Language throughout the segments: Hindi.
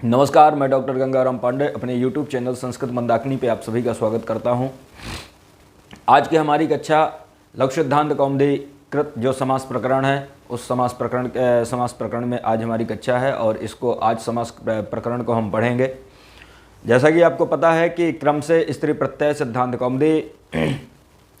नमस्कार, मैं डॉक्टर गंगाराम पांडे अपने YouTube चैनल संस्कृत मंदाकिनी पे आप सभी का स्वागत करता हूं। आज की हमारी कक्षा लघु सिद्धांत कौमुदी कृत जो समास प्रकरण है उस समास प्रकरण में आज हमारी कक्षा है और इसको आज समास प्रकरण को हम पढ़ेंगे। जैसा कि आपको पता है कि क्रम से स्त्री प्रत्यय सिद्धांत कौमुदी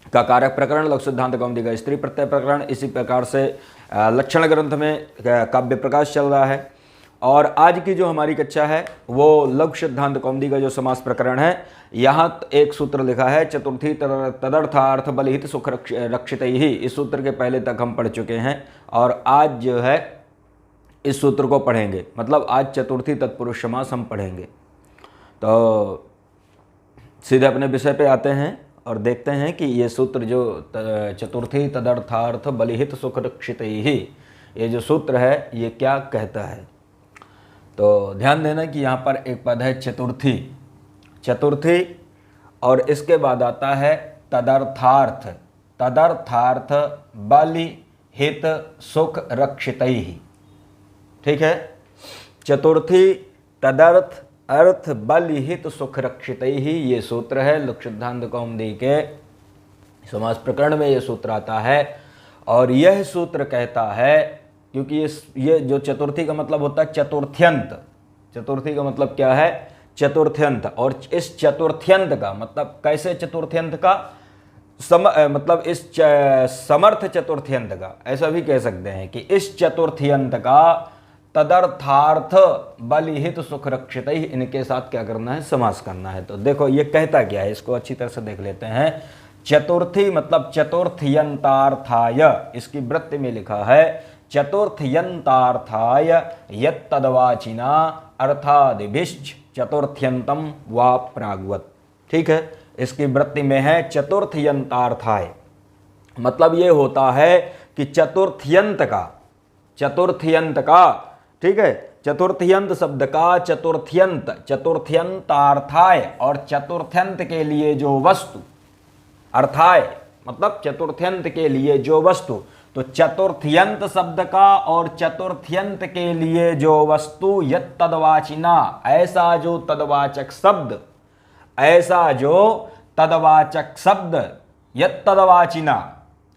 का कारक प्रकरण, लघु सिद्धांत कौमुदी का स्त्री प्रत्यय प्रकरण, इसी प्रकार से लक्षण ग्रंथ में काव्य प्रकाश चल रहा है। और आज की जो हमारी कक्षा है वो लघु सिद्धांत कौमुदी का जो समास प्रकरण है, यहाँ एक सूत्र लिखा है चतुर्थी तदर्थार्थ बलहित सुख रक्षित ही। इस सूत्र के पहले तक हम पढ़ चुके हैं और आज जो है इस सूत्र को पढ़ेंगे, मतलब आज चतुर्थी तत्पुरुष समास हम पढ़ेंगे। तो सीधे अपने विषय पे आते हैं और देखते हैं कि ये सूत्र जो चतुर्थी तदर्थार्थ बलहित सुख रक्षित ही, ये जो सूत्र है ये क्या कहता है। तो ध्यान देना कि यहाँ पर एक पद है चतुर्थी, चतुर्थी और इसके बाद आता है तदर्थार्थ, तदर्थार्थ बलि हित सुख रक्षितैः। ठीक है, चतुर्थी तदर्थ अर्थ बलि हित सुख रक्षितैः ये सूत्र है। लघु सिद्धांत कौमुदी के समास प्रकरण में ये सूत्र आता है और यह सूत्र कहता है, क्योंकि ये जो चतुर्थी का मतलब होता है चतुर्थ्यंत, चतुर्थी का मतलब क्या है चतुर्थ्यंत, और इस चतुर्थ्यंत का मतलब कैसे चतुर्थ्यंत का मतलब इस समर्थ चतुर्थ्यंत का, ऐसा भी कह सकते हैं कि इस चतुर्थ्यंत का तदर्थार्थ बलिहित सुख रक्षित, इनके साथ क्या करना है, समास करना है। तो देखो ये कहता क्या है, इसको अच्छी तरह से देख लेते हैं। चतुर्थी मतलब चतुर्थ्यंतार्थाय, इसकी वृत्ति में लिखा है चतुर्थ्यंतार्थाय यत्तद्वाचिना अर्थादिभिश्च चतुर्थ्यंतम वा प्राग्वत। ठीक है, इसकी वृत्ति में है चतुर्थ्यंतार्थाय, मतलब ये होता है कि चतुर्थ्यंत का, चतुर्थ्यंत का, ठीक है, चतुर्थ्यंत शब्द का चतुर्थ्यंत, चतुर्थ्यंतार्थाय और चतुर्थ्यंत के लिए जो वस्तु, अर्थाय मतलब चतुर्थ्यंत के लिए जो वस्तु, तो चतुर्थ्यंत शब्द का और चतुर्थ्यंत के लिए जो वस्तु यत्तद्वाचिना, ऐसा जो तद्वाचक शब्द, ऐसा जो तद्वाचक शब्द, यत्तद्वाचिना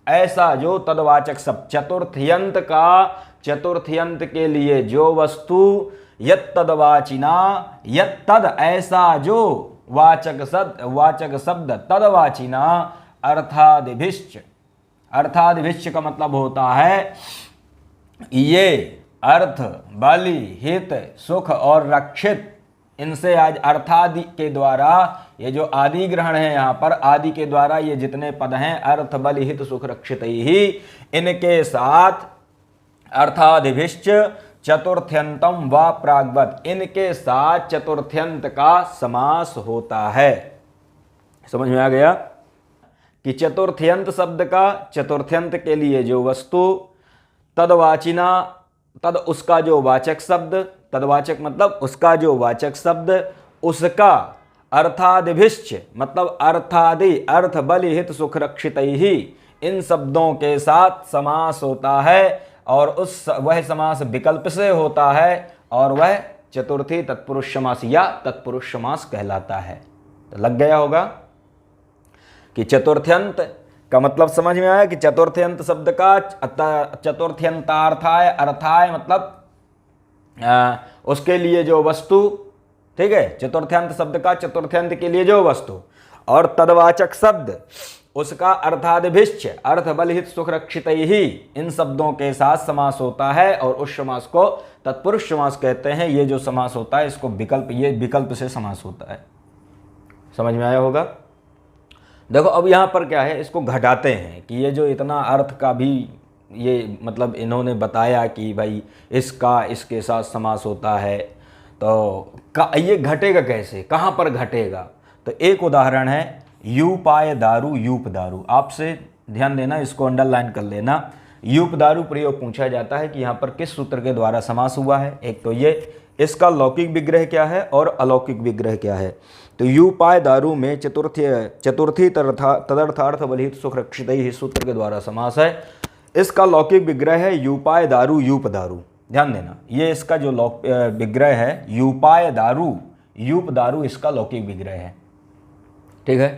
ऐसा जो तद्वाचक शब्द, चतुर्थ्यंत का चतुर्थ्यंत के लिए जो वस्तु, यत्तद्वाचिना यत्तद ऐसा जो वाचक शब्द तद्वाचिना अर्थादिभिश्च, अर्थादिभिश्च का मतलब होता है ये अर्थ बलि हित सुख और रक्षित, इनसे आज अर्थादि के द्वारा, ये जो आदि ग्रहण है यहाँ पर, आदि के द्वारा ये जितने पद हैं अर्थ बलि हित सुख रक्षित ही, इनके साथ अर्थादिभिश्च चतुर्थ्यंतम व प्राग्वत, इनके साथ चतुर्थ्यंत का समास होता है। समझ में आ गया कि चतुर्थ्यंत शब्द का चतुर्थ्यंत के लिए जो वस्तु, तद्वाचिना तद उसका जो वाचक शब्द, तद्वाचक मतलब उसका जो वाचक शब्द, उसका अर्थादिभिश्च मतलब अर्थादि अर्थ बलि हित सुख रक्षित ही, इन शब्दों के साथ समास होता है और वह समास विकल्प से होता है और वह चतुर्थी तत्पुरुष समास या तत्पुरुष समास कहलाता है। तो लग गया होगा कि चतुर्थ्यंत का मतलब समझ में आया कि चतुर्थ्यंत शब्द का चतुर्थ्यंतार्थाय, अर्थाय मतलब उसके लिए जो वस्तु, ठीक है, चतुर्थ्यंत शब्द का चतुर्थ्यंत के लिए जो वस्तु, और तद्वाचक शब्द उसका अर्थादिभिश्च अर्थ बलहित सुख रक्षित ही, इन शब्दों के साथ समास होता है और उस समास को तत्पुरुष समास कहते हैं। ये जो समास होता है इसको विकल्प, ये विकल्प से समास होता है। समझ में आया होगा। देखो अब यहाँ पर क्या है, इसको घटाते हैं कि ये जो इतना अर्थ का भी ये मतलब इन्होंने बताया कि भाई इसका इसके साथ समास होता है, तो ये घटेगा कैसे, कहाँ पर घटेगा। तो एक उदाहरण है यूपाय दारू यूप दारू, आपसे ध्यान देना, इसको अंडरलाइन कर लेना। यूप दारू प्रयोग पूछा जाता है कि यहाँ पर किस सूत्र के द्वारा समास हुआ है। एक तो ये, इसका लौकिक विग्रह क्या है और अलौकिक विग्रह क्या है। तो यूपाय दारू में चतुर्थी तदर्थार्थ बलहित सुख रक्षित ही सूत्र के द्वारा समास है। इसका लौकिक विग्रह है यूपाय दारू यूप दारू। ध्यान देना, ये इसका जो विग्रह है यूपाय दारू, यूप दारू इसका लौकिक विग्रह है। ठीक है।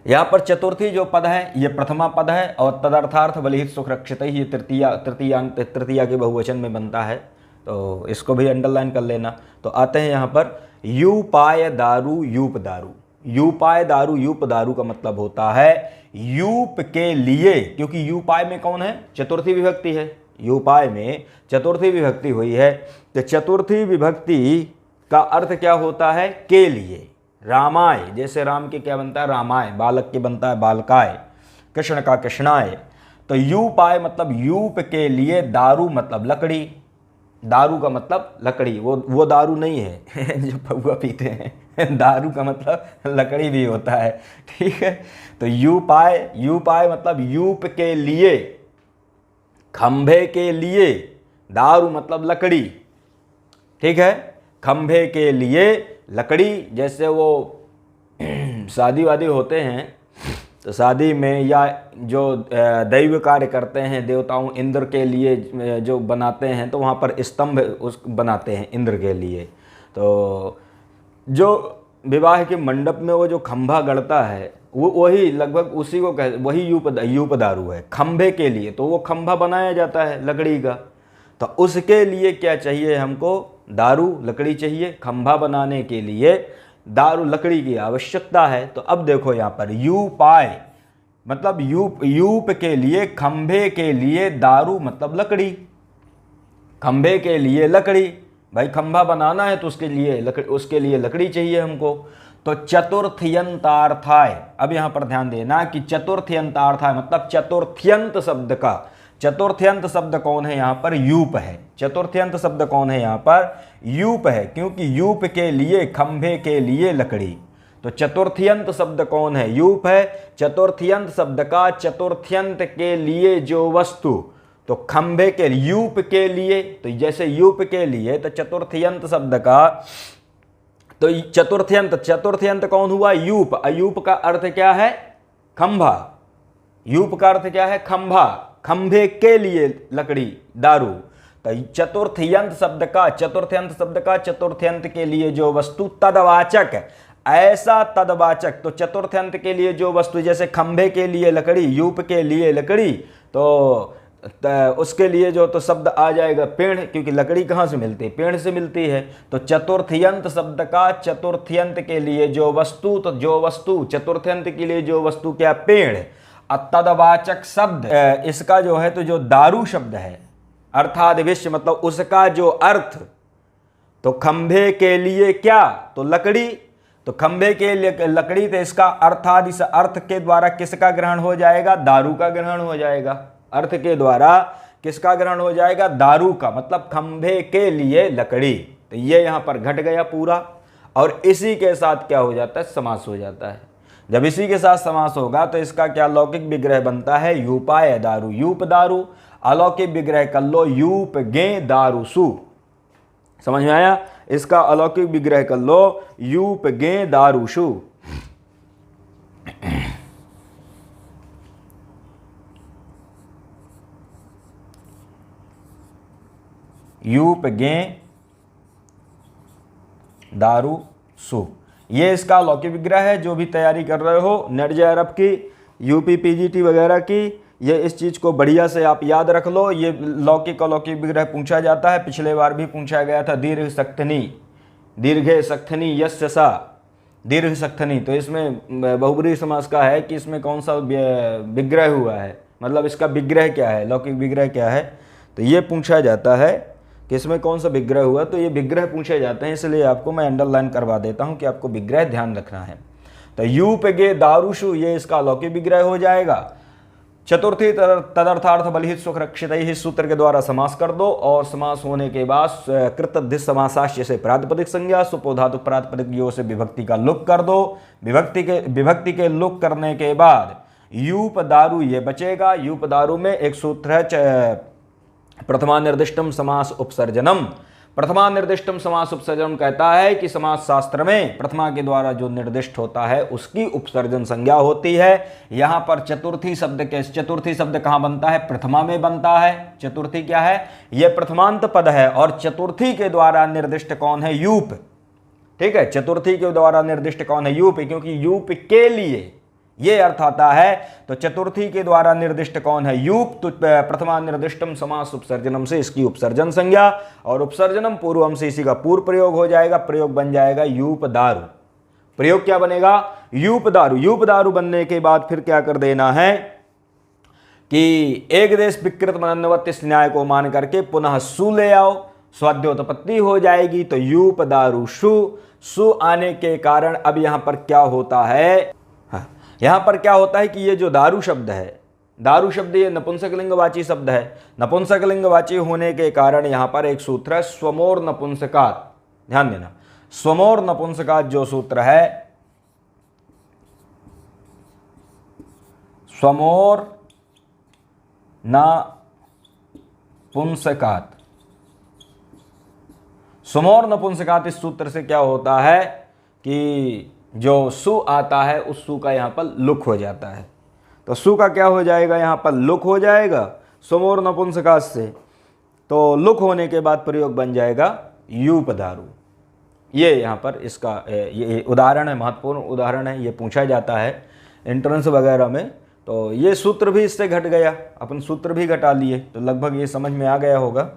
यहाँ पर चतुर्थी जो पद है ये प्रथमा पद है और तदर्थार्थ बलिहित सुख रक्षित ही ये तृतीया के बहुवचन में बनता है, तो इसको भी अंडरलाइन कर लेना। तो आते हैं यहाँ पर यूपाय दारू यूप दारू। यूपाय दारू यूप दारू का मतलब होता है यूप के लिए, क्योंकि यूपाय में कौन है, चतुर्थी विभक्ति है, यूपाय में चतुर्थी विभक्ति हुई है, तो चतुर्थी विभक्ति का अर्थ क्या होता है, के लिए। रामाय, जैसे राम के क्या बनता है रामाय, बालक के बनता है बालकाय, कृष्ण का कृष्णाय। तो यूपाय मतलब यूप के लिए, दारू मतलब लकड़ी, दारू का मतलब लकड़ी, वो दारू नहीं है जो पौआ पीते हैं, दारू का मतलब लकड़ी भी होता है। ठीक है, तो यूपाय, यूपाय मतलब यूप के लिए, खंभे के लिए, दारू मतलब लकड़ी। ठीक है, खंभे के लिए लकड़ी, जैसे वो शादी वादी होते हैं तो शादी में या जो दैव कार्य करते हैं देवताओं, इंद्र के लिए जो बनाते हैं, तो वहाँ पर स्तंभ उस बनाते हैं इंद्र के लिए। तो जो विवाह के मंडप में वो जो खंभा गड़ता है वो वही लगभग उसी को वही यूप दारू है, खंभे के लिए। तो वो खंभा बनाया जाता है लकड़ी का, तो उसके लिए क्या चाहिए हमको, दारू लकड़ी चाहिए, खंभा बनाने के लिए दारू लकड़ी की आवश्यकता है। तो अब देखो यहाँ पर यूपाय मतलब यूप के लिए, खंभे के लिए, दारू मतलब लकड़ी, खंभे के लिए लकड़ी, भाई खंभा बनाना है तो उसके लिए लकड़ी चाहिए हमको। तो चतुर्थ्यंतार्थाय, अब यहाँ पर ध्यान देना कि चतुर्थ्यंतार्थाय मतलब चतुर्थ्यंत शब्द का, चतुर्थ्यंत शब्द कौन है यहाँ पर, यूप है। चतुर्थ्यंत शब्द कौन है यहाँ पर, यूप है, क्योंकि यूप के लिए, खंभे के लिए लकड़ी। तो चतुर्थ्यंत शब्द कौन है, यूप है। चतुर्थ्यंत शब्द का चतुर्थ्यंत के लिए जो वस्तु, तो खंभे के यूप के लिए, तो जैसे यूप के लिए, तो चतुर्थ्यंत शब्द का, तो चतुर्थ्यंत कौन हुआ, यूप। अयूप का अर्थ क्या है, खंभा। यूप का अर्थ क्या है, खंभा, खंभे के लिए लकड़ी, दारू। तो चतुर्थ्यंत शब्द का चतुर्थ्यंत के लिए जो वस्तु, तदवाचक, ऐसा तदवाचक। तो चतुर्थ्यंत के लिए जो वस्तु, जैसे खंभे के लिए लकड़ी, यूप के लिए लकड़ी, तो उसके लिए जो तो शब्द आ जाएगा पेड़, क्योंकि लकड़ी कहाँ से मिलती है, पेड़ से मिलती है। तो चतुर्थ्यंत शब्द का चतुर्थ्यंत के लिए जो वस्तु, तो जो वस्तु चतुर्थ्यंत के लिए जो वस्तु क्या, पेड़। तदवाचक शब्द इसका जो है, तो जो दारू शब्द है, अर्थादिविश्य मतलब उसका जो अर्थ, तो खंभे के लिए क्या, तो लकड़ी। तो खंभे के लिए लकड़ी, तो इसका अर्थादि से अर्थ के द्वारा किसका ग्रहण हो जाएगा, दारू का ग्रहण हो जाएगा। अर्थ के द्वारा किसका ग्रहण हो जाएगा, दारू का, मतलब खंभे के लिए लकड़ी। तो ये यहाँ पर घट गया पूरा, और इसी के साथ क्या हो जाता है, समास हो जाता है। जब इसी के साथ समास होगा तो इसका क्या लौकिक विग्रह बनता है, यूपाय दारू यूप दारू। अलौकिक विग्रह कर लो, यूप गे दारू सु। समझ में आया, इसका अलौकिक विग्रह कर लो, यूप गे दारू सु। यूप गे दारू सु, ये इसका लौकिक विग्रह है। जो भी तैयारी कर रहे हो नेट जेआरएफ की, यूपी पीजीटी वगैरह की, ये इस चीज़ को बढ़िया से आप याद रख लो। ये लौकिक अलौकिक विग्रह पूछा जाता है, पिछले बार भी पूछा गया था। दीर्घ सक्थनी, दीर्घे सक्थनी यस्य सा, दीर्घ सक्थनी। तो इसमें बहुब्रीहि समास का है कि इसमें कौन सा विग्रह हुआ है, मतलब इसका विग्रह क्या है, लौकिक विग्रह क्या है। तो ये पूछा जाता है कि इसमें कौन सा विग्रह हुआ, तो ये विग्रह पूछे जाते हैं, इसलिए आपको मैं अंडरलाइन करवा देता हूं कि आपको विग्रह ध्यान रखना है। तो यूप गे दारुषु, ये इसका अलौकिक विग्रह हो जाएगा। चतुर्थी तदर्थार्थ बलिहित सुख रक्षित ही सूत्र के द्वारा समास कर दो, और समास होने के बाद कृतधित समासाश्य से प्रातिपदिक संज्ञा, सुपोधातु प्रातिपदिक यो से विभक्ति का लुक कर दो। विभक्ति के लुक करने के बाद यूप दारू ये बचेगा। यूप दारू में एक सूत्र है, प्रथमा निर्दिष्टम समास उपसर्जनम। प्रथमा निर्दिष्टम समास उपसर्जनम कहता है कि समास शास्त्र में प्रथमा के द्वारा जो निर्दिष्ट होता है उसकी उपसर्जन संज्ञा होती है। यहां पर चतुर्थी शब्द कहां बनता है? प्रथमा में बनता है। चतुर्थी क्या है? यह प्रथमांत पद है और चतुर्थी के द्वारा निर्दिष्ट कौन है? यूप। ठीक है, चतुर्थी के द्वारा निर्दिष्ट कौन है? यूप, क्योंकि यूप के लिए ये अर्थ आता है। तो चतुर्थी के द्वारा निर्दिष्ट कौन है? यूप। तो प्रथमा निर्दिष्टम समास उपसर्जनम से इसकी उपसर्जन संज्ञा, और उपसर्जनम पूर्वम से इसी का पूर्व प्रयोग हो जाएगा। प्रयोग बन जाएगा यूप दारु। प्रयोग क्या बनेगा? यूप दारु। यूप दारु बनने के बाद फिर क्या कर देना है कि एक देश विकृत मनन्वत इस न्याय को मान करके पुनः सु ले आओ, स्वाध्योत्पत्ति हो जाएगी। तो यूप दारु सु आने के कारण अब यहां पर क्या होता है? यहां पर क्या होता है कि ये जो दारू शब्द है, दारू शब्द ये नपुंसकलिंगवाची शब्द है। नपुंसकलिंगवाची होने के कारण यहां पर एक सूत्र है स्वमोर नपुंसकात। ध्यान देना, स्वमोर नपुंसकात जो सूत्र है, स्वमोर नपुंसकात, स्वमोर नपुंसकात, इस सूत्र से क्या होता है कि जो सु आता है उस सु का यहाँ पर लुक हो जाता है। तो सु का क्या हो जाएगा? यहाँ पर लुक हो जाएगा स्वमोर नपुंसकात से। तो लुक होने के बाद प्रयोग बन जाएगा यूप दारू। ये यहाँ पर इसका ये उदाहरण है, महत्वपूर्ण उदाहरण है। ये पूछा जाता है एंट्रेंस वगैरह में। तो ये सूत्र भी इससे घट गया, अपन सूत्र भी घटा लिए। तो लगभग ये समझ में आ गया होगा।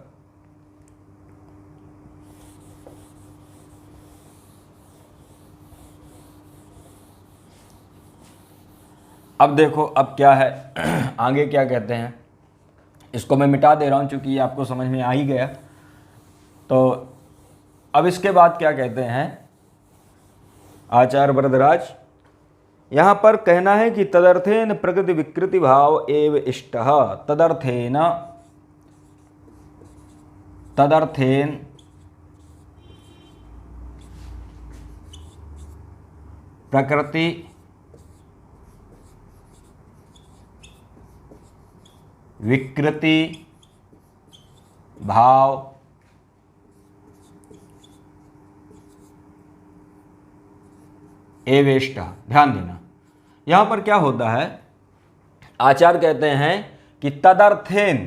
अब देखो अब क्या है, आगे क्या कहते हैं, इसको मैं मिटा दे रहा हूं चूंकि ये आपको समझ में आ ही गया। तो अब इसके बाद क्या कहते हैं आचार्य वरदराज, यहां पर कहना है कि तदर्थेन प्रकृति विकृति भाव एव इष्टः। तदर्थेन प्रकृति विकृति भाव एवेष्ट। ध्यान देना, यहां पर क्या होता है, आचार्य कहते हैं कि तदर्थेन,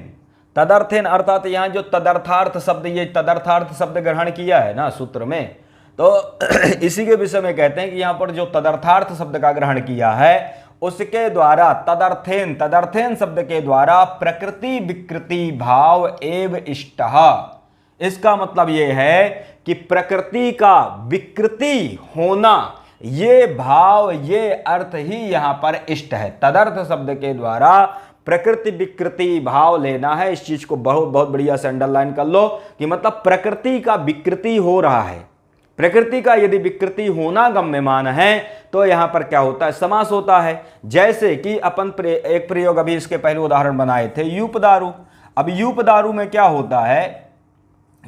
तदर्थेन अर्थात यहां जो तदर्थार्थ शब्द, ये तदर्थार्थ शब्द ग्रहण किया है ना सूत्र में, तो इसी के विषय में कहते हैं कि यहां पर जो तदर्थार्थ शब्द का ग्रहण किया है उसके द्वारा तदर्थेन, तदर्थेन शब्द के द्वारा प्रकृति विकृति भाव एव इष्टः। इसका मतलब यह है कि प्रकृति का विकृति होना, ये भाव, ये अर्थ ही यहां पर इष्ट है। तदर्थ शब्द के द्वारा प्रकृति विकृति भाव लेना है। इस चीज को बहुत बहुत बढ़िया से अंडरलाइन कर लो कि मतलब प्रकृति का विकृति हो रहा है। प्रकृति का यदि विकृति होना गम्यमान है तो यहां पर क्या होता है? समास होता है। जैसे कि अपन एक प्रयोग अभी इसके पहले उदाहरण बनाए थे, यूप दारू। अब यूप दारू में क्या होता है,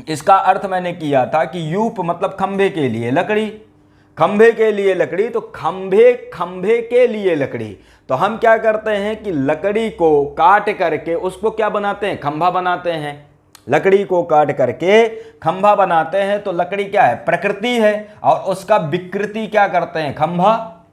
इसका अर्थ मैंने किया था कि यूप मतलब खंभे के लिए लकड़ी, खंभे के लिए लकड़ी। तो खंभे, खंभे के लिए लकड़ी। तो हम क्या करते हैं कि लकड़ी को काट करके उसको क्या बनाते हैं? खंभा बनाते हैं। लकड़ी को काट करके खंभा बनाते हैं। तो लकड़ी क्या है? प्रकृति है, और उसका विकृति क्या करते हैं? खंभा।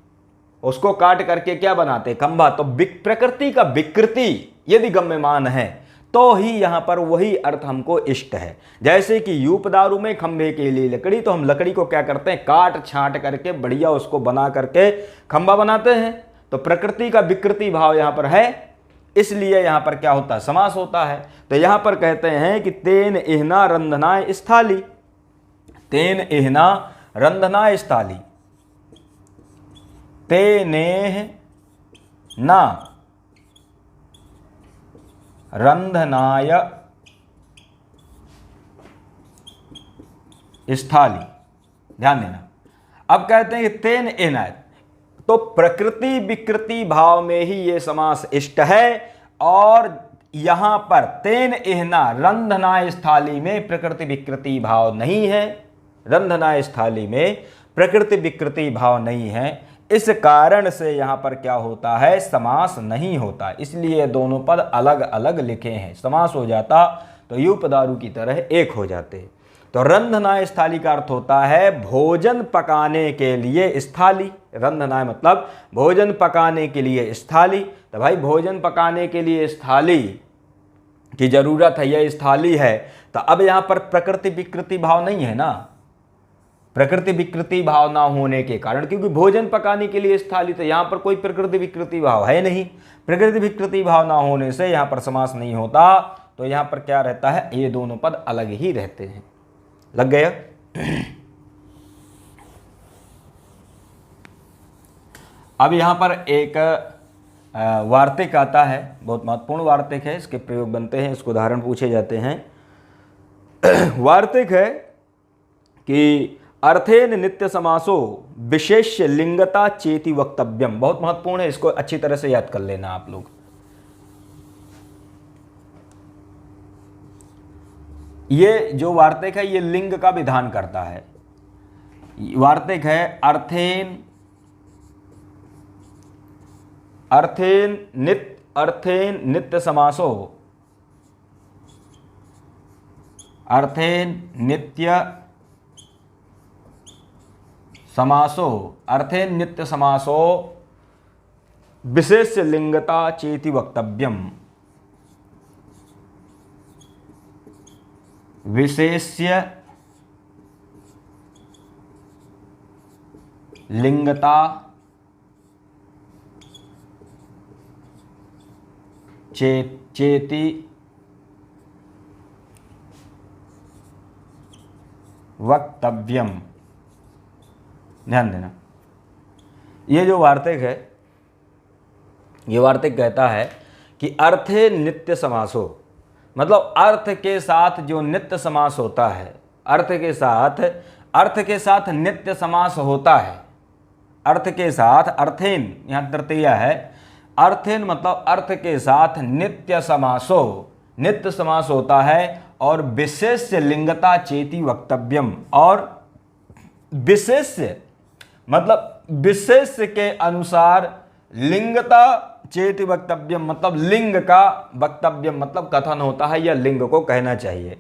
उसको काट करके क्या बनाते हैं? खंभा। तो प्रकृति का विकृति यदि गम्यमान है तो ही यहां पर वही अर्थ हमको इष्ट है। जैसे कि यूप दारू में खंभे के लिए लकड़ी, तो हम लकड़ी को क्या करते हैं? काट छांट करके बढ़िया उसको बना करके खंभा बनाते हैं। तो प्रकृति का विकृति भाव यहां पर है, इसलिए यहां पर क्या होता है? समास होता है। तो यहां पर कहते हैं कि तेन इहना रंधनाय स्थाली, तेन इहना रंधनाय स्थाली, तेनेह ना रंधनाय स्थाली। ध्यान देना, अब कहते हैं कि तेन इहना, तो प्रकृति विकृति भाव में ही ये समास इष्ट है। और यहां पर तेन इहना रंधनाय स्थाली में प्रकृति विकृति भाव नहीं है। रंधनाय स्थाली में प्रकृति विकृति भाव नहीं है। इस कारण से यहां पर क्या होता है? समास नहीं होता। इसलिए दोनों पद अलग अलग लिखे हैं। समास हो जाता तो यूप दारू की तरह एक हो जाते। तो रंधनाय स्थाली का अर्थ होता है भोजन पकाने के लिए स्थाली। रंधनाय मतलब भोजन पकाने के लिए स्थाली। तो भाई भोजन पकाने के लिए स्थाली की जरूरत है, यह स्थाली है। तो अब यहां पर प्रकृति विकृति भाव नहीं है ना, प्रकृति विकृति भाव ना होने के कारण, क्योंकि भोजन पकाने के लिए स्थाली, तो यहां पर कोई प्रकृति विकृति भाव है नहीं। प्रकृति विकृति भाव ना होने से यहां पर समास नहीं होता। तो यहां पर क्या रहता है, ये दोनों पद अलग ही रहते हैं। लग गया। अब यहां पर एक वार्तिक आता है, बहुत महत्वपूर्ण वार्तिक है, इसके प्रयोग बनते हैं, इसको उदाहरण पूछे जाते हैं। वार्तिक है कि अर्थेन नित्य समासो विशेष लिंगता चेति वक्तव्यम। बहुत महत्वपूर्ण है, इसको अच्छी तरह से याद कर लेना आप लोग। ये जो वार्तिक है ये लिंग का विधान करता है। वार्तिक है अर्थेन नित्य समासो, अर्थेन नित्य समासो विशेष लिंगता चेति वक्तव्यम। विशेष्य लिंगता चेति वक्तव्यम। ध्यान देना, ये जो वार्तिक है, ये वार्तिक कहता है कि अर्थे नित्य समासो, मतलब अर्थ के साथ जो नित्य समास होता है, अर्थ के साथ नित्य समास होता है। अर्थ के साथ, अर्थेन यहाँ तृतीया है, अर्थेन मतलब अर्थ के साथ नित्य समास होता है। और विशेष लिंगता चेति वक्तव्यम, और विशेष मतलब विशेष के अनुसार लिंगता चेति वक्तव्यम मतलब लिंग का वक्तव्यम मतलब कथन होता है, या लिंग को कहना चाहिए।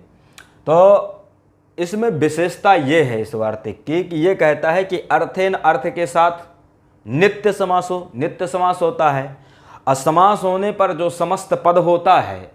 तो इसमें विशेषता ये है इस वार्तिक की कि ये कहता है कि अर्थेन अर्थ के साथ नित्य समास होता है। असमास होने पर जो समस्त पद होता है,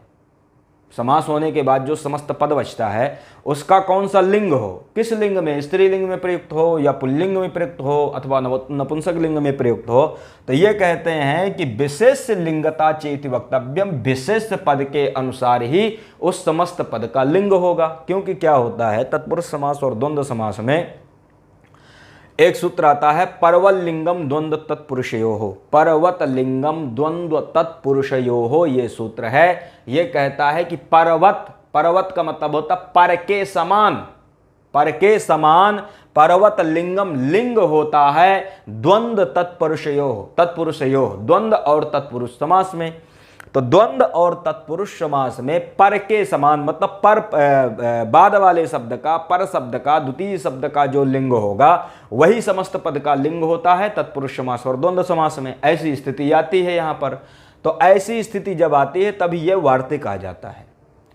समास होने के बाद जो समस्त पद बचता है उसका कौन सा लिंग हो, किस लिंग में, स्त्रीलिंग में प्रयुक्त हो या पुल्लिंग में प्रयुक्त हो अथवा नपुंसक लिंग में प्रयुक्त हो, तो ये कहते हैं कि विशेष लिंगता चेति वक्तव्यम, विशेष पद के अनुसार ही उस समस्त पद का लिंग होगा। क्योंकि क्या होता है, तत्पुरुष समास और द्वंद्व समास में एक सूत्र आता है पर्वत लिंगम द्वंद्व तत्पुरुषयोः, पर्वत लिंगम द्वंद्व तत्पुरुषयोः, ये सूत्र है। ये कहता है कि पर्वत का मतलब होता पर के समान पर्वत लिंगम लिंग होता है द्वंद्व तत्पुरुषयोः, द्वंद्व और तत्पुरुष समास में। तो द्वंद्व और तत्पुरुष समास में पर के समान मतलब पर बाद वाले शब्द का, पर शब्द का, द्वितीय शब्द का जो लिंग होगा वही समस्त पद का लिंग होता है तत्पुरुष समास और द्वंद्व समास में। ऐसी स्थिति आती है यहाँ पर। तो ऐसी स्थिति जब आती है तभी ये वार्तिक आ जाता है।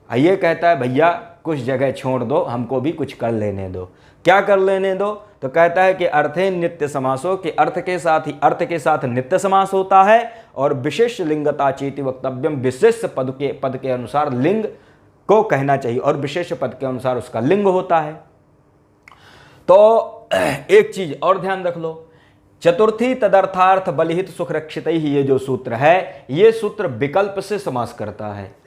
ये कहता है भैया कुछ जगह छोड़ दो, हमको भी कुछ कर लेने दो। क्या कर लेने दो? तो कहता है कि अर्थे नित्य समासो, कि अर्थ के साथ नित्य समास होता है और विशेष लिंगता चेति वक्तव्यम, विशेष पद के अनुसार लिंग को कहना चाहिए और विशेष पद के अनुसार उसका लिंग होता है। तो एक चीज और ध्यान रख लो, चतुर्थी तदर्थार्थ बलिहित सुख रक्षित ही, ये जो सूत्र है ये सूत्र विकल्प से समास करता है।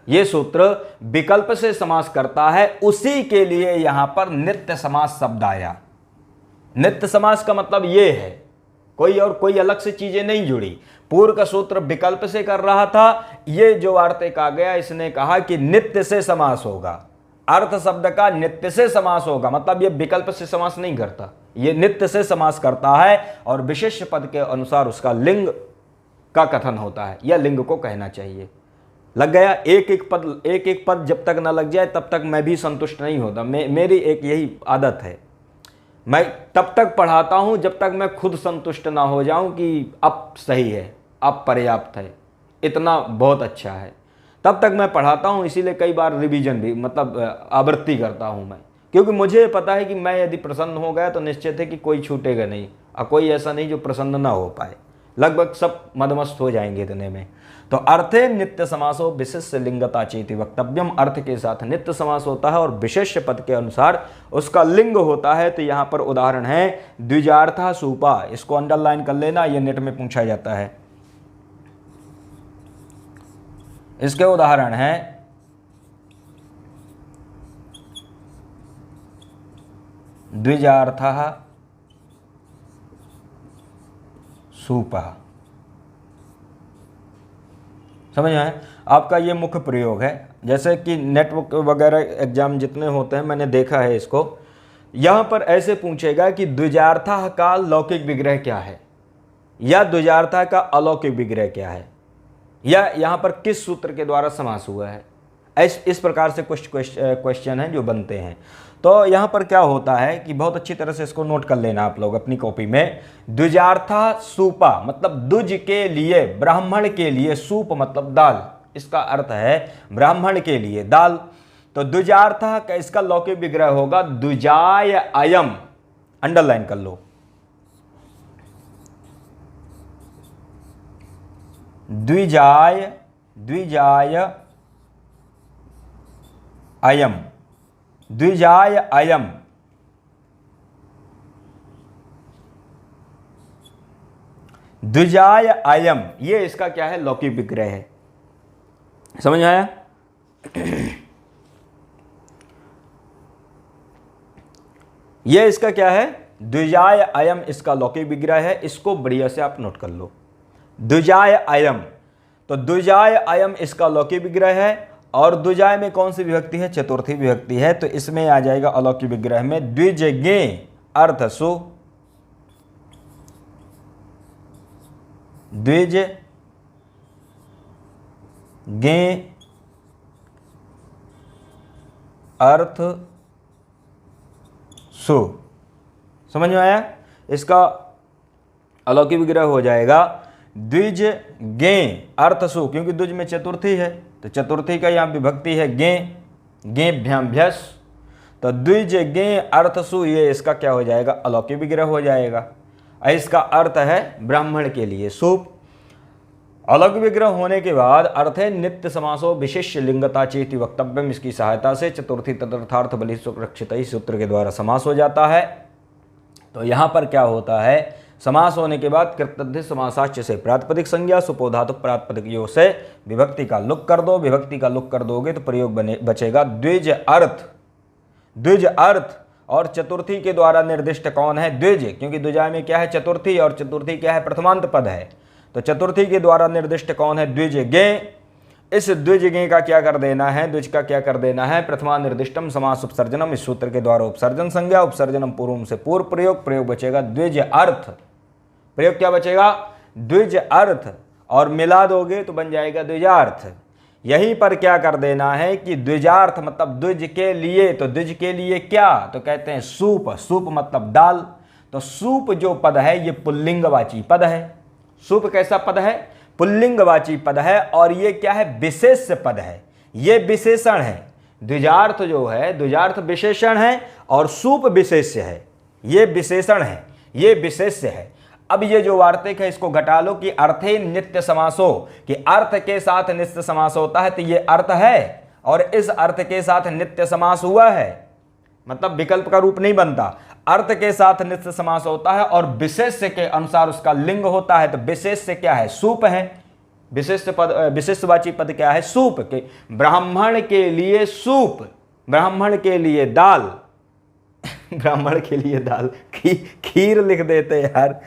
ये सूत्र विकल्प से समास करता है, उसी के लिए यहां पर नित्य समास शब्द आया। नित्य समास का मतलब ये है, कोई अलग से चीजें नहीं जुड़ी। पूर्व का सूत्र विकल्प से कर रहा था, ये जो वार्तिक आ गया इसने कहा कि नित्य से समास होगा, अर्थ शब्द का नित्य से समास होगा, मतलब ये विकल्प से समास नहीं करता, ये नित्य से समास करता है और विशेष पद के अनुसार उसका लिंग का कथन होता है या लिंग को कहना चाहिए। लग गया? एक एक पद जब तक ना लग जाए तब तक मैं भी संतुष्ट नहीं होता। मेरी एक यही आदत है, मैं तब तक पढ़ाता हूं जब तक मैं खुद संतुष्ट ना हो जाऊं कि अब सही है, अब पर्याप्त है, इतना बहुत अच्छा है, तब तक मैं पढ़ाता हूं। इसीलिए कई बार रिवीजन भी मतलब आवृत्ति करता हूं मैं, क्योंकि मुझे पता है कि मैं यदि प्रसन्न हो गया तो निश्चित है कि कोई छूटेगा नहीं, और कोई ऐसा नहीं जो प्रसन्न ना हो पाए, लगभग सब मदमस्त हो जाएंगे इतने में। तो अर्थे नित्य समासो विशिष्ट लिंगता चेति वक्तव्यम, अर्थ के साथ नित्य समास होता है और विशेष पद के अनुसार उसका लिंग होता है। तो यहाँ पर उदाहरण है द्विजार्था सूपा, इसको अंडरलाइन कर लेना, ये नेट में पूछा जाता है। इसके उदाहरण है द्विजार्थः सूपः। समझ आए? आपका ये मुख्य प्रयोग है। जैसे कि नेटवर्क वगैरह एग्जाम जितने होते हैं मैंने देखा है इसको, यहाँ पर ऐसे पूछेगा कि द्विजार्थः का लौकिक विग्रह क्या है, या द्विजार्थः का अलौकिक विग्रह क्या है, या यहाँ पर किस सूत्र के द्वारा समास हुआ है। इस प्रकार से कुछ क्वेश्चन हैं जो बनते हैं। तो यहाँ पर क्या होता है कि बहुत अच्छी तरह से इसको नोट कर लेना आप लोग अपनी कॉपी में। द्विजार्था सूपा मतलब द्विज के लिए, ब्राह्मण के लिए, सूप मतलब दाल, इसका अर्थ है ब्राह्मण के लिए दाल। तो द्विजार्था का इसका लौकिक विग्रह होगा द्विजाय अयम, अंडरलाइन कर लो, द्विजाय अयम, द्विजाय अयम। द्विजाय अयम, ये इसका क्या है, लौकिक विग्रह है। समझ आया? ये इसका क्या है, द्विजाय अयम, इसका लौकिक विग्रह है। इसको बढ़िया से आप नोट कर लो, द्विजाय अयम। तो द्विजाय अयम इसका लौकिक विग्रह है, और द्विजाय में कौन सी विभक्ति है, चतुर्थी विभक्ति है। तो इसमें आ जाएगा अलौकिक विग्रह में द्विजगे अर्थसु, द्विज गे अर्थ सु। समझ में आया? इसका अलौकिक विग्रह हो जाएगा द्विज गे अर्थसु, क्योंकि द्विज में चतुर्थी है तो चतुर्थी का यहाँ विभक्ति है गे, गे भ्याभ्यस। तो द्विज गे अर्थसु, ये इसका क्या हो जाएगा, अलौकिक विग्रह हो जाएगा। इसका अर्थ है ब्राह्मण के लिए सूप। अलौकिक विग्रह होने के बाद अर्थ है नित्य समासो विशेष लिंगता चेति वक्तव्यम, इसकी सहायता से चतुर्थी तदर्थार्थ बलि सुरक्षित सूत्र के द्वारा समास हो जाता है। तो यहाँ पर क्या होता है, समास होने के बाद कृतध्य समासाच्च से प्रातिपदिक संज्ञा, सुपोधातु प्रातिपदिक योग से विभक्ति का लुक कर दो। विभक्ति का लुक कर दोगे तो प्रयोग बचेगा द्विज अर्थ। द्विज अर्थ और चतुर्थी के द्वारा निर्दिष्ट कौन है, द्विज, क्योंकि द्विजाय में क्या है, चतुर्थी, और चतुर्थी क्या है, प्रथमांत पद है। तो चतुर्थी के द्वारा निर्दिष्ट कौन है, द्विज गे। इस द्विज गे का क्या कर देना है, द्विज का क्या कर देना है, प्रथमा निर्दिष्टम समास उपसर्जनम, इस सूत्र के द्वारा उपसर्जन संज्ञा, उपसर्जनम पूर्व से पूर्व प्रयोग, प्रयोग बचेगा द्विज अर्थ। प्रयोग क्या बचेगा, द्विज अर्थ, और मिला दोगे तो बन जाएगा द्विजार्थ। यहीं पर क्या कर देना है कि द्विजार्थ मतलब द्विज के लिए, तो द्विज के लिए क्या, तो कहते हैं सूप। सूप मतलब दाल। तो सूप जो पद है ये पुल्लिंगवाची पद है। सूप कैसा पद है, पुल्लिंगवाची पद है, और ये क्या है, विशेष पद है, ये विशेषण है। द्विजार्थ जो है, द्विजार्थ विशेषण है और सूप विशेष्य है, ये विशेषण है, ये विशेष्य है। अब ये जो वार्तिक है इसको घटा लो कि अर्थे नित्य समासो, कि अर्थ के साथ नित्य समास होता है, तो ये अर्थ है और इस अर्थ के साथ नित्य समास हुआ है, मतलब विकल्प का रूप नहीं बनता। अर्थ के साथ नित्य समास होता है और विशेष्य के अनुसार उसका लिंग होता है। तो विशेष्य क्या है, सूप है। विशिष्ट पद, विशिष्टवाची पद क्या है, सूप के। ब्राह्मण के लिए सूप, ब्राह्मण के लिए दाल, ब्राह्मण के लिए दाल, खीर लिख देते यार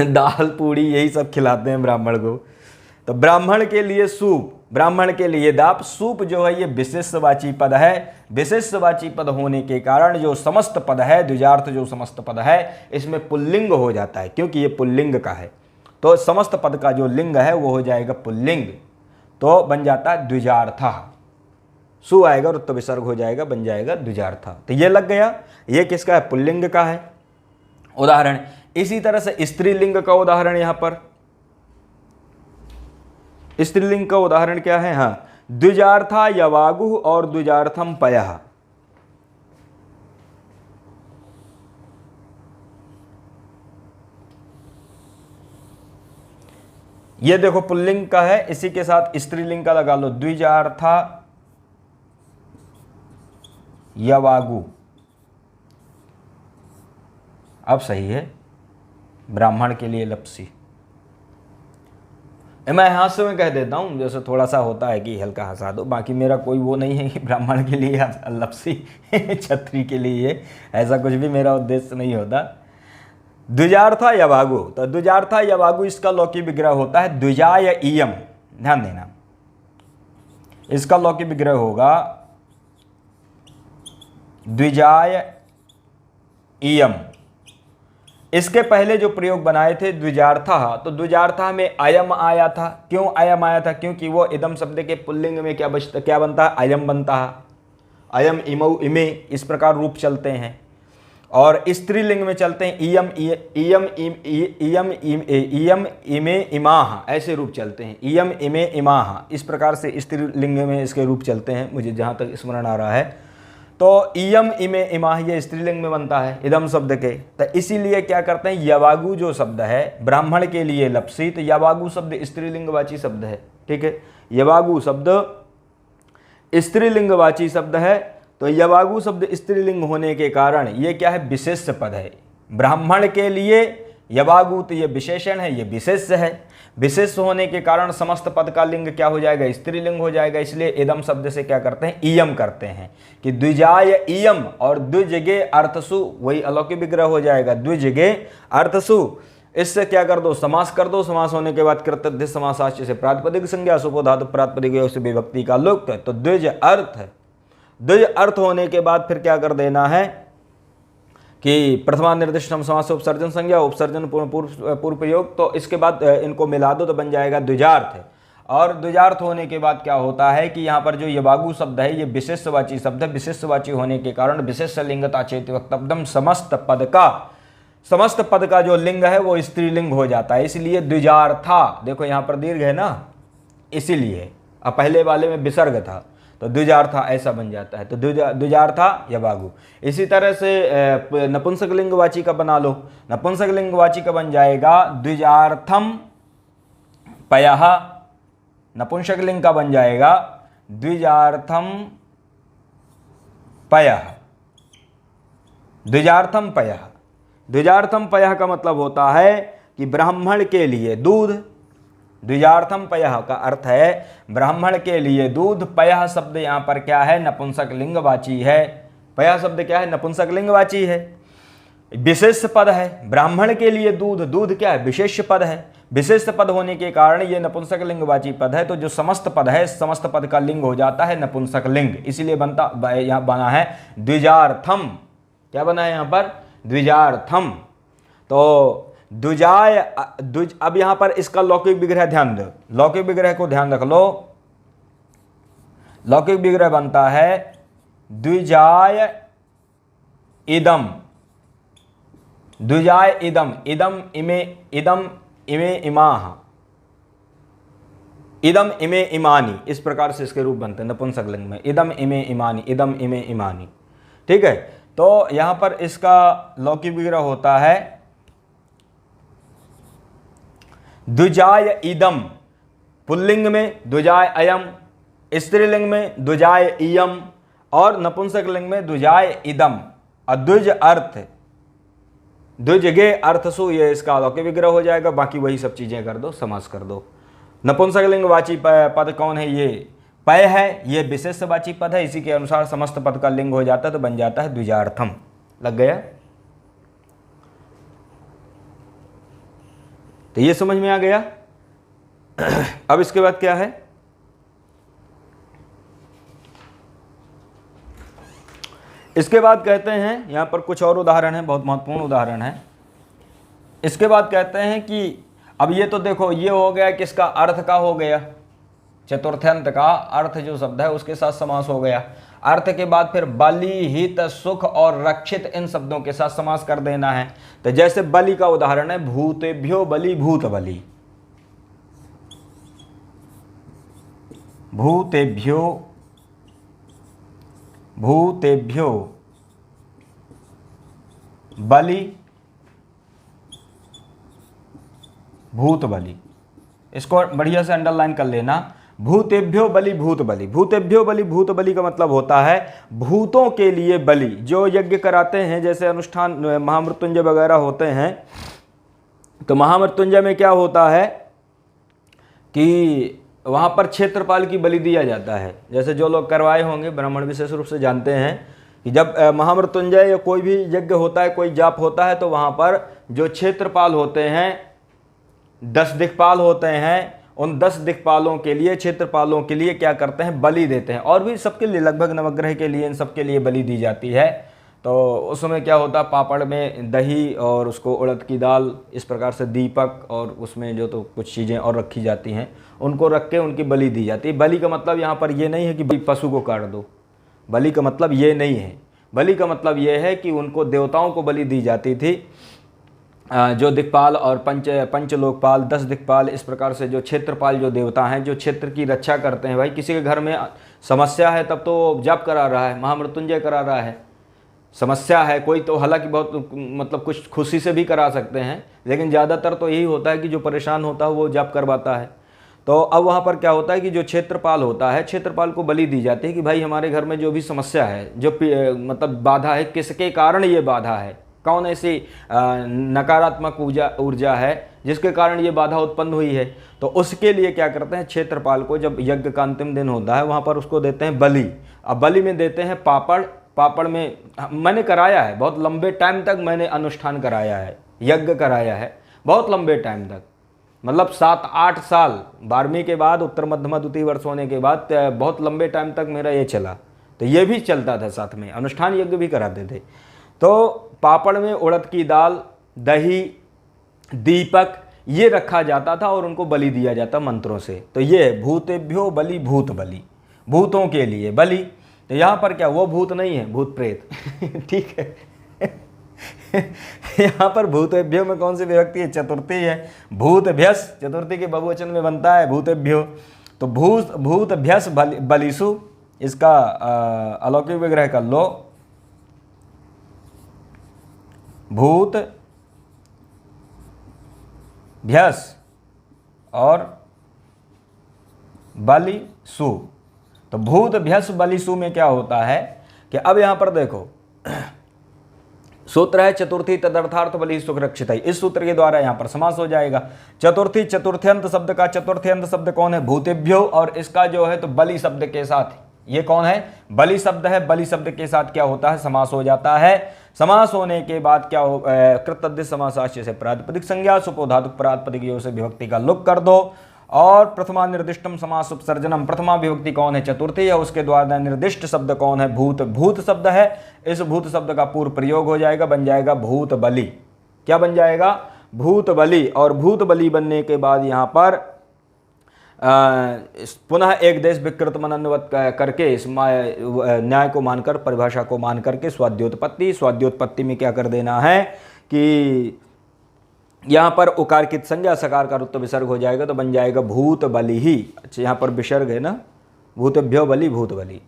दाल पूड़ी यही सब खिलाते हैं ब्राह्मण को। तो ब्राह्मण के लिए सूप, ब्राह्मण के लिए दाप। सूप जो है ये विशेषवाची पद है। विशेषवाची पद होने के कारण जो समस्त पद है, द्विजार्थ जो समस्त पद है, इसमें पुल्लिंग हो जाता है, क्योंकि ये पुल्लिंग का है। तो समस्त पद का जो लिंग है वो हो जाएगा पुल्लिंग, तो बन जाता है द्विजार्थ। सु आएगा और उत्तर विसर्ग हो जाएगा, बन जाएगा द्विजार्थ। तो ये लग गया, ये किसका है, पुल्लिंग का है। उदाहरण इसी तरह से स्त्रीलिंग का उदाहरण, यहां पर स्त्रीलिंग का उदाहरण क्या है, हाँ, द्विजार्था यवागु और द्विजार्थम पयः। ये देखो पुल्लिंग का है, इसी के साथ स्त्रीलिंग का लगा लो, द्विजार्था यवागु। अब सही है, ब्राह्मण के लिए लपसी। मैं हास्य में कह देता हूँ, जैसे थोड़ा सा होता है कि हल्का हंसा दो, बाकी मेरा कोई वो नहीं है कि ब्राह्मण के लिए लपसी क्षत्रिय के लिए, ऐसा कुछ भी मेरा उद्देश्य नहीं होता। द्विजार्था यवागु, तो द्विजार्था यवागु इसका लौकिक विग्रह होता है द्विजाय इयम। ध्यान देना, इसका लौकिक विग्रह होगा द्विजाय इयम। इसके पहले जो प्रयोग बनाए थे द्विजार्था, तो द्विजार्था में अयम आया था। क्यों अयम आया था? क्योंकि वो इदम शब्द के पुल्लिंग में क्या बनता है? अयम बनता है। अयम इमौ इमे, इस प्रकार रूप चलते हैं। और स्त्रीलिंग में चलते हैं इयम इयम इयम इयम इमे इमाह, ऐसे रूप चलते हैं। इयम इमे इमाह, इस प्रकार से स्त्रीलिंग में इसके रूप चलते हैं, मुझे जहाँ तक स्मरण आ रहा है। तो इयम इमे इमाह ये स्त्रीलिंग में बनता है इदम शब्द के। तो इसीलिए क्या करते हैं, यवागु जो शब्द है ब्राह्मण के लिए लपसी, तो यवागु शब्द स्त्रीलिंगवाची शब्द है। ठीक है, यवागु शब्द स्त्रीलिंगवाची शब्द है। तो यवागु शब्द स्त्रीलिंग होने के कारण ये क्या है? विशेष पद है। ब्राह्मण के लिए यवागु तो ये विशेषण है, ये विशेष है। विशेष होने के कारण समस्त पद का लिंग क्या हो जाएगा? स्त्रीलिंग हो जाएगा। इसलिए इदम शब्द से क्या करते हैं? इयम करते हैं कि द्विजाय इयम, और द्विजगे अर्थसु, वही अलौकिक विग्रह हो जाएगा द्विजगे अर्थसु। इससे क्या कर दो? समास कर दो। समास होने के बाद कृतध्य समासाश्च से प्रातिपदिक संज्ञा, सुपोधातु प्रातिपदिक से विभक्ति का लुप्त। तो द्विज अर्थ, द्विज अर्थ होने के बाद फिर क्या कर देना है कि प्रथमा निर्दिष्टम समास से उपसर्जन संज्ञा, उपसर्जन पूर्व प्रयोग, तो इसके बाद इनको मिला दो तो बन जाएगा द्विजार्थ। और द्विजार्थ होने के बाद क्या होता है कि यहाँ पर जो यवागु शब्द है ये विशेषवाची शब्द है। विशेषवाची होने के कारण विशेष लिंगता चेत वक्तव्यम, समस्त पद का जो लिंग है वो स्त्रीलिंग हो जाता है। इसलिए द्विजार्था, देखो यहाँ पर दीर्घ है ना, इसीलिए। अब पहले वाले में विसर्ग था, तो द्विजार्था ऐसा बन जाता है। तो द्विजार्था यवागु। इसी तरह से नपुंसक लिंगवाची का बना लो। नपुंसक लिंगवाची का बन जाएगा द्विजार्थम पयः। नपुंसक लिंग का बन जाएगा द्विजार्थम पयः। द्विजार्थम पयः, द्विजार्थम पयः का मतलब होता है कि ब्राह्मण के लिए दूध। द्विजार्थम पयः का अर्थ है ब्राह्मण के लिए दूध। पयः शब्द यहाँ पर क्या है? नपुंसक लिंगवाची है। पयः शब्द क्या है? नपुंसक लिंगवाची है, विशेष पद है। ब्राह्मण के लिए दूध, दूध क्या है? विशेष पद है। विशेष पद होने के कारण ये नपुंसक लिंगवाची पद है। तो जो समस्त पद है, समस्त पद का लिंग हो जाता है नपुंसक लिंग। इसलिए बनता, यहाँ बना है द्विजार्थम। क्या बना है यहाँ पर? द्विजार्थम। तो द्विजाय द्विज, अब यहां पर इसका लौकिक विग्रह ध्यान दो, लौकिक विग्रह को ध्यान रख लो। लौकिक विग्रह बनता है द्विजाय इदम, द्विजाय इदम, इदम इमे, इदम इमे इमाह, इदम इमे इमानी, इस प्रकार से इसके रूप बनते हैं नपुंसक लिंग में। इदम इमे इमानी, इदम इमे इमानी। ठीक है, तो यहां पर इसका लौकिक विग्रह होता है द्विजाय इदम, पुल्लिंग में द्विजाय अयम, स्त्रीलिंग में द्विजाय इयम, और नपुंसक लिंग में द्विजाय इदम। द्विज अर्थ, द्विजगे अर्थसु, ये इसका अलौकिक विग्रह हो जाएगा। बाकी वही सब चीजें कर दो, समास कर दो। नपुंसक लिंगवाची पद कौन है? ये पय है, ये विशेषवाची पद है। इसी के अनुसार समस्त पद का लिंग हो जाता है, तो बन जाता है द्विजार्थम। लग गया? तो ये समझ में आ गया। अब इसके बाद क्या है? इसके बाद कहते हैं, यहां पर कुछ और उदाहरण है, बहुत महत्वपूर्ण उदाहरण है। इसके बाद कहते हैं कि अब ये तो देखो, ये हो गया किसका? अर्थ का हो गया, चतुर्थ्यंत का अर्थ जो शब्द है उसके साथ समास हो गया। अर्थ के बाद फिर बलि, हित, सुख और रक्षित, इन शब्दों के साथ समास कर देना है। तो जैसे बलि का उदाहरण है भूतेभ्यो बलि भूत बलि, भूतेभ्यो, भूतेभ्यो बलि भूत बलि, इसको बढ़िया से अंडरलाइन कर लेना। भूतेभ्यो बलि भूत बलि, भूतेभ्यो बलि भूत बलि का मतलब होता है भूतों के लिए बलि। जो यज्ञ कराते हैं, जैसे अनुष्ठान महामृत्युंजय वगैरह होते हैं, तो महामृत्युंजय में क्या होता है कि वहाँ पर क्षेत्रपाल की बलि दिया जाता है। जैसे जो लोग करवाए होंगे, ब्राह्मण विशेष रूप से जानते हैं कि जब महामृत्युंजय या कोई भी यज्ञ होता है, कोई जाप होता है, तो वहाँ पर जो क्षेत्रपाल होते हैं, 10 दिक्पाल होते हैं, उन 10 दिक्पालों के लिए, क्षेत्रपालों के लिए क्या करते हैं, बलि देते हैं। और भी सबके लिए, लगभग नवग्रह के लिए, इन सबके लिए बलि दी जाती है। तो उस समय क्या होता है, पापड़ में दही और उसको उड़द की दाल, इस प्रकार से दीपक और उसमें जो तो कुछ चीज़ें और रखी जाती हैं, उनको रख के उनकी बलि दी जाती है। बलि का मतलब यहाँ पर ये नहीं है कि पशु को काट दो, बलि का मतलब ये नहीं है। बलि का मतलब ये है कि उनको देवताओं को बलि दी जाती थी। जो दिक्पाल और पंच लोकपाल, 10 दिक्पाल, इस प्रकार से जो क्षेत्रपाल जो देवता हैं, जो क्षेत्र की रक्षा करते हैं। भाई किसी के घर में समस्या है तब तो जाप करा रहा है, महामृत्युंजय करा रहा है। समस्या है कोई तो हालांकि बहुत मतलब कुछ खुशी से भी करा सकते हैं, लेकिन ज़्यादातर तो यही होता है कि जो परेशान होता है वो जाप करवाता है। तो अब वहाँ पर क्या होता है कि जो क्षेत्रपाल होता है, क्षेत्रपाल को बलि दी जाती है कि भाई हमारे घर में जो भी समस्या है, जो मतलब बाधा है, किसके कारण ये बाधा है, कौन ऐसी नकारात्मक ऊर्जा है जिसके कारण ये बाधा उत्पन्न हुई है। तो उसके लिए क्या करते हैं, क्षेत्रपाल को जब यज्ञ का अंतिम दिन होता है, वहाँ पर उसको देते हैं बलि। अब बलि में देते हैं पापड़। पापड़ में मैंने कराया है, बहुत लंबे टाइम तक मैंने अनुष्ठान कराया है, यज्ञ कराया है बहुत लंबे टाइम तक, मतलब 7-8 साल। 12वीं के बाद, उत्तर मध्यमा द्वितीय वर्ष होने के बाद बहुत लंबे टाइम तक मेरा ये चला। तो ये भी चलता था, साथ में अनुष्ठान यज्ञ भी कराते थे। तो पापड़ में उड़द की दाल, दही, दीपक ये रखा जाता था और उनको बलि दिया जाता मंत्रों से। तो ये भूतेभ्यो बलि भूत बलि, भूतों के लिए बलि। तो यहाँ पर क्या, वो भूत नहीं है, भूत प्रेत ठीक है यहाँ पर भूतेभ्यो में कौन सी विभक्ति है, चतुर्थी है। भूतभ्यस चतुर्थी के बहुवचन में बनता है भूतेभ्यो। तो भूतभ्यस बलिसु, इसका अलौकिक विग्रह कर लो, भूत भ्यस और बलिसु। तो भूत भ्यस बलिसु में क्या होता है कि अब यहां पर देखो, सूत्र है चतुर्थी तदर्थार्थ बलि सुरक्षित है। इस सूत्र के द्वारा यहां पर समास हो जाएगा। चतुर्थी, चतुर्थ्यंत शब्द का चतुर्थ्यंत शब्द कौन है, भूतेभ्यो, और इसका जो है तो बलि शब्द के साथ, ये कौन है, बलि शब्द है। बलि शब्द के साथ क्या होता है, समास हो जाता है। समास होने के बाद क्या हो, कृतद्धित समासाश्य से प्रातिपदिक संज्ञा, सुपोधातु प्रातिपदिक योग से विभक्ति का लुक कर दो, और प्रथमा निर्दिष्टम समास उपसर्जनम, प्रथमा विभक्ति कौन है, चतुर्थी है, उसके द्वारा निर्दिष्ट शब्द कौन है, भूत। भूत शब्द है, इस भूत शब्द का पूर्व प्रयोग हो जाएगा, बन जाएगा भूत बलि। क्या बन जाएगा, भूत बलि। और भूत बलि बनने के बाद यहाँ पर पुनः एक देश विकृत मनन्वत करके इस न्याय को मानकर, परिभाषा को मान करके स्वाद्योत्पत्ति, स्वाद्योत्पत्ति में क्या कर देना है कि यहाँ पर उकार की संज्ञा, सकार का रुत्व विसर्ग हो जाएगा, तो बन जाएगा भूत बलि ही। अच्छा, यहाँ पर विसर्ग है ना, भूतेभ्यो बलि भूत बलि,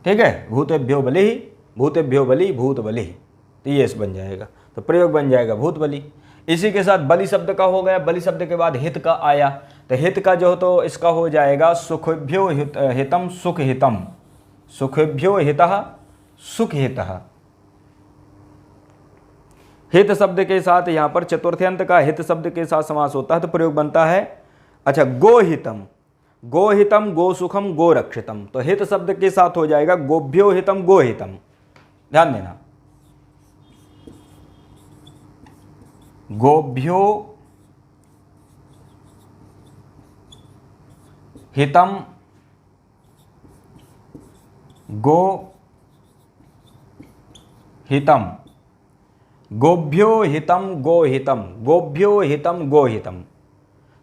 ठीक है, भूतेभ्यो बलि, भूतेभ्यो बलि भूत बलि, तो ये बन जाएगा। तो प्रयोग बन जाएगा भूत बलि। इसी के साथ बलि शब्द का हो गया। बलि शब्द के बाद हित का आया, तो हित का जो तो इसका हो जाएगा सुखेभ्यो हितम सुख हितम, सुखेभ्यो हितः सुख हितः। हित शब्द के साथ यहाँ पर चतुर्थ्यंत का हित शब्द के साथ समास होता है, तो प्रयोग बनता है, अच्छा, गोहितम, गोहितम गो सुखम गो रक्षितम। तो हित शब्द के साथ हो जाएगा गोभ्यो हितम गोहितम। ध्यान देना, गोभ्यो हितम गो हितम, गोभ्यो हितम गो हितम, गोभ्यो हितम गो हितम।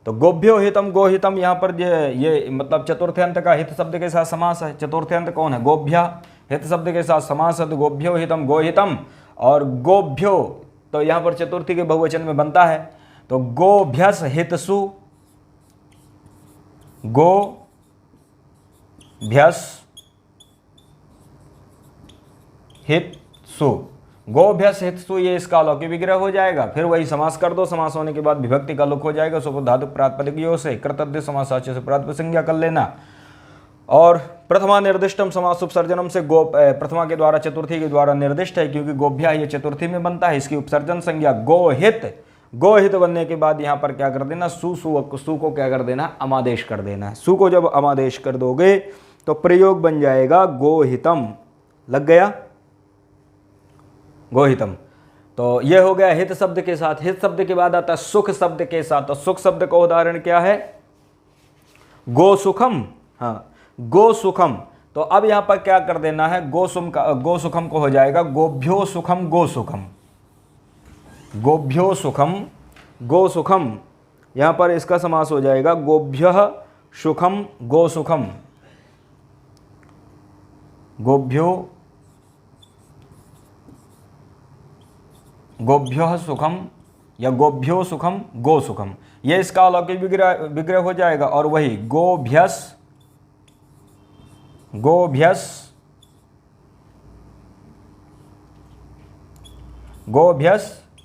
तो गोभ्यो हितम गो हितम, यहाँ पर ये मतलब चतुर्थ्यंत का हित शब्द के साथ समास है। चतुर्थ्यंत कौन है, गोभ्या, हित शब्द के साथ समास है, तो गोभ्यो हितम गो हितम। और गोभ्यो तो यहाँ पर चतुर्थी के बहुवचन में बनता है, तो गोभ्यस हितसु, गो भ्यस हितसु, गोभ्यस हितसु, ये इसका अलौकिक विग्रह हो जाएगा। फिर वही समास कर दो, समास होने के बाद विभक्ति का लुक हो जाएगा। सुबह धातु प्रातिपदिक यो से कृतज्ञ समास अच्छे से प्रातिपदिक संज्ञा कर लेना। और प्रथमा निर्दिष्टम समास उपसर्जनम से प्रथमा के द्वारा चतुर्थी के द्वारा निर्दिष्ट है, क्योंकि गोभ्या ये चतुर्थी में बनता है, इसकी उपसर्जन संज्ञा गोहित। गोहित बनने के बाद यहाँ पर क्या कर देना, सु को क्या कर देना, अमादेश कर देना। सु को जब अमादेश कर दोगे तो प्रयोग बन जाएगा गोहितम। लग गया, गोहितम। तो ये हो गया हित शब्द के साथ। हित शब्द के बाद आता है सुख शब्द के साथ। तो सुख शब्द का उदाहरण क्या है, गो सुखम। हाँ, गो सुखम। तो अब यहां पर क्या कर देना है, गो सुखम को हो जाएगा गोभ्यो सुखम गो सुखम। गोभ्यो सुखम गो सुखम, यहां पर इसका समास हो जाएगा गोभ्य सुखम गो सुखम। गोभ्यो सुखम या गोभ्यो सुखम गो सुखम, ये इसका अलौकिक विग्रह हो जाएगा। और वही गोभ्यस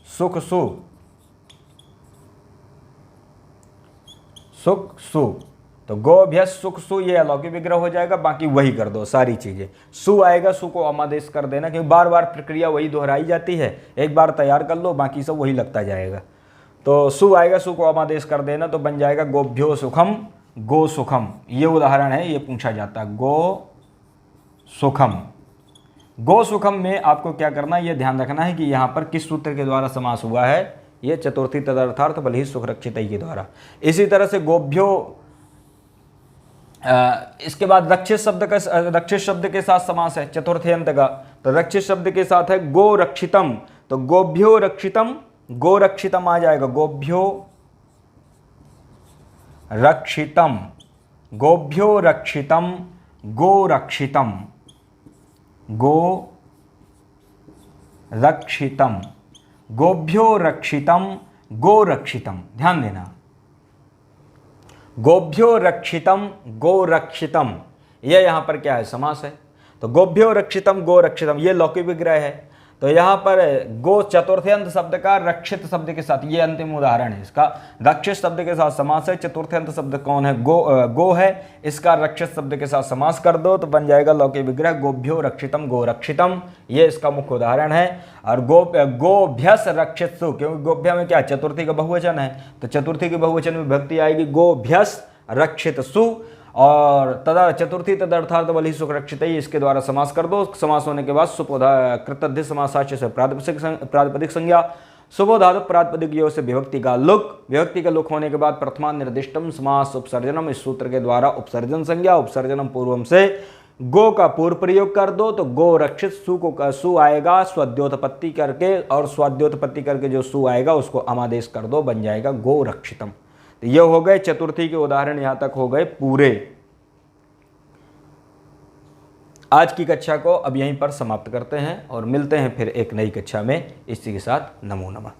सुख सु। तो गोभ्यस सुख सु ये अलौकिक विग्रह हो जाएगा। बाकी वही कर दो सारी चीजें। सु आएगा, सु को अमादेश कर देना, क्योंकि बार बार प्रक्रिया वही दोहराई जाती है। एक बार तैयार कर लो, बाकी सब वही लगता जाएगा। तो सु आएगा, सु को अमादेश कर देना, तो बन जाएगा गोभ्यो सुखम गो सुखम। ये उदाहरण है, ये पूछा जाता है गो सुखम। गो सुखम में आपको क्या करना है, ये ध्यान रखना है कि यहाँ पर किस सूत्र के द्वारा समास हुआ है। ये चतुर्थी तदर्थार्थ बलहि सुख रक्षित के द्वारा। इसी तरह से गोभ्यो, इसके बाद रक्षित शब्द के साथ समास है चतुर्थी अंत का। तो रक्षित शब्द के साथ है गो रक्षितम। तो गोभ्यो रक्षितम गो रक्षितम आ जाएगा। गोभ्यो रक्षितम, गोभ्यो रक्षितम गो रक्षितम, गो रक्षितम, गोभ्यो रक्षितम गो रक्षितम। ध्यान देना, गोभ्यो रक्षितम गो रक्षितम, यह यहां पर क्या है, समास है। तो गोभ्यो रक्षितम गो रक्षितम ये लौकिक विग्रह है। तो यहां पर गो चतुर्थ्यंत शब्द का रक्षित शब्द के साथ, ये अंतिम उदाहरण है इसका। रक्षित शब्द के साथ समास है। चतुर्थ्यंत शब्द कौन है, गो है। इसका रक्षित शब्द के साथ समास कर दो तो बन जाएगा लौकिक विग्रह गोभ्यो रक्षितम गो रक्षितम। ये इसका मुख्य उदाहरण है। और गोभ्यस रक्षित सु, क्योंकि गोभ्या में क्या चतुर्थी का बहुवचन है, तो चतुर्थी के बहुवचन में विभक्ति आएगी गोभ्यस रक्षित सु। और तदा चतुर्थी तदर्थार्थ बलहि सुख रक्षित, इसके द्वारा समास कर दो। समास होने के बाद कृतध्य समासाच्य से प्रातिपदिक संज्ञा, सुबोधातु प्रातिपदिक यो से विभक्ति का लुक होने के बाद प्रथमा निर्दिष्टम समास उपसर्जनम, इस सूत्र के द्वारा उपसर्जन संज्ञा। उपसर्जनम पूर्वम से गो का पूर्व प्रयोग कर दो, तो गो रक्षित सु को सु आएगा स्वाद्योतपत्ति करके, और स्वाद्योतपत्ति करके जो सु आएगा उसको अमादेश कर दो, बन जाएगा गो रक्षितम। तो ये हो गए चतुर्थी के उदाहरण, यहां तक हो गए पूरे। आज की कक्षा को अब यहीं पर समाप्त करते हैं और मिलते हैं फिर एक नई कक्षा में। इसी के साथ नमो नमः।